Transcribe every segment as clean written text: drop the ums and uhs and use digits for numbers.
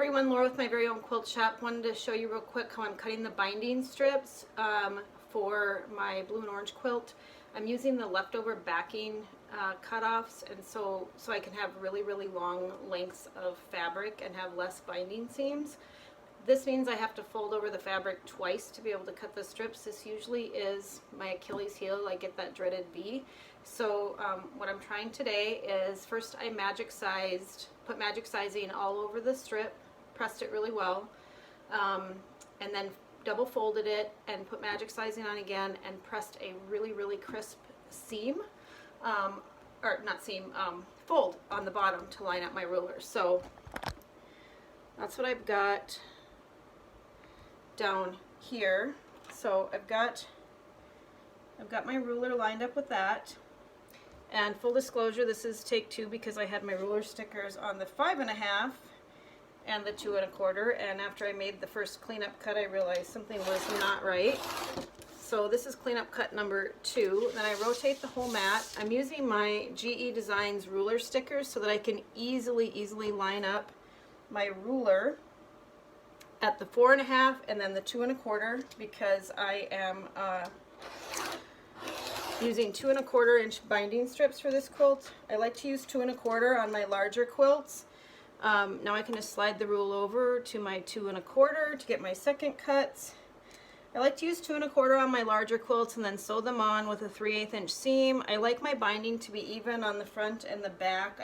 everyone, Laura with My Very Own Quilt Shop. Wanted to show you real quick how I'm cutting the binding strips for my blue and orange quilt. I'm using the leftover backing cutoffs, and so I can have really long lengths of fabric and have less binding seams. This means I have to fold over the fabric twice to be able to cut the strips. This usually is my Achilles heel. I get that dreaded V. So what I'm trying today is, first I put magic sizing all over the strip, pressed it really well, and then double folded it and put magic sizing on again and pressed a really crisp seam, or not seam, fold on the bottom to line up my ruler. So that's what I've got down here. So I've got my ruler lined up with that. And full disclosure, this is take two because I had my ruler stickers on the 5.5 and the 2 1/4, and after I made the first cleanup cut I realized something was not right. So this is cleanup cut number 2. Then I rotate the whole mat. I'm using my GE Designs ruler stickers so that I can easily line up my ruler at the 4.5 and then the 2 1/4, because I am using 2 1/4 inch binding strips for this quilt. I like to use 2 1/4 on my larger quilts. Now I can just slide the rule over to my 2 1/4 to get my second cuts. I like to use 2 1/4 on my larger quilts and then sew them on with a 3/8 inch seam. I like my binding to be even on the front and the back.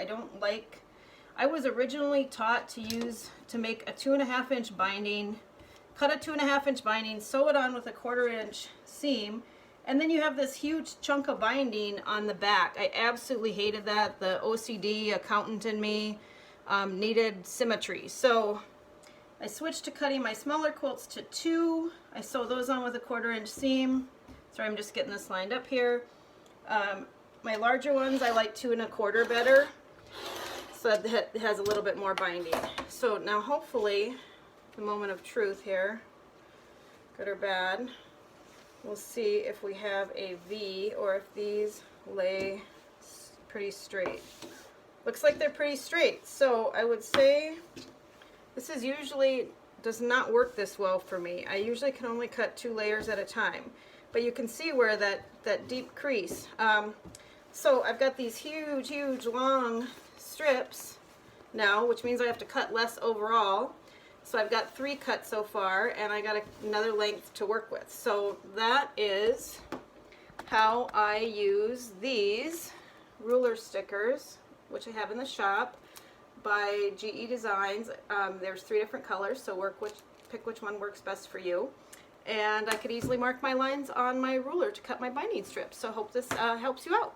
I was originally taught to make a 2.5 inch binding, cut a 2.5 inch binding, sew it on with a 1/4 inch seam, and then you have this huge chunk of binding on the back. I absolutely hated that. The OCD accountant in me needed symmetry. So I switched to cutting my smaller quilts to 2. I sew those on with a 1/4 inch seam. Sorry, I'm just getting this lined up here. My larger ones I like 2 1/4 better, so that it has a little bit more binding. So now hopefully, the moment of truth here, good or bad, we'll see if we have a V or if these lay pretty straight. Looks like they're pretty straight. So I would say this is usually does not work this well for me. I usually can only cut 2 layers at a time. But you can see where that deep crease. So I've got these huge long strips now, which means I have to cut less overall. So I've got 3 cuts so far, and I got another length to work with. So that is how I use these ruler stickers, which I have in the shop by GE Designs. There's 3 different colors, so pick which one works best for you. And I could easily mark my lines on my ruler to cut my binding strips. So hope this helps you out.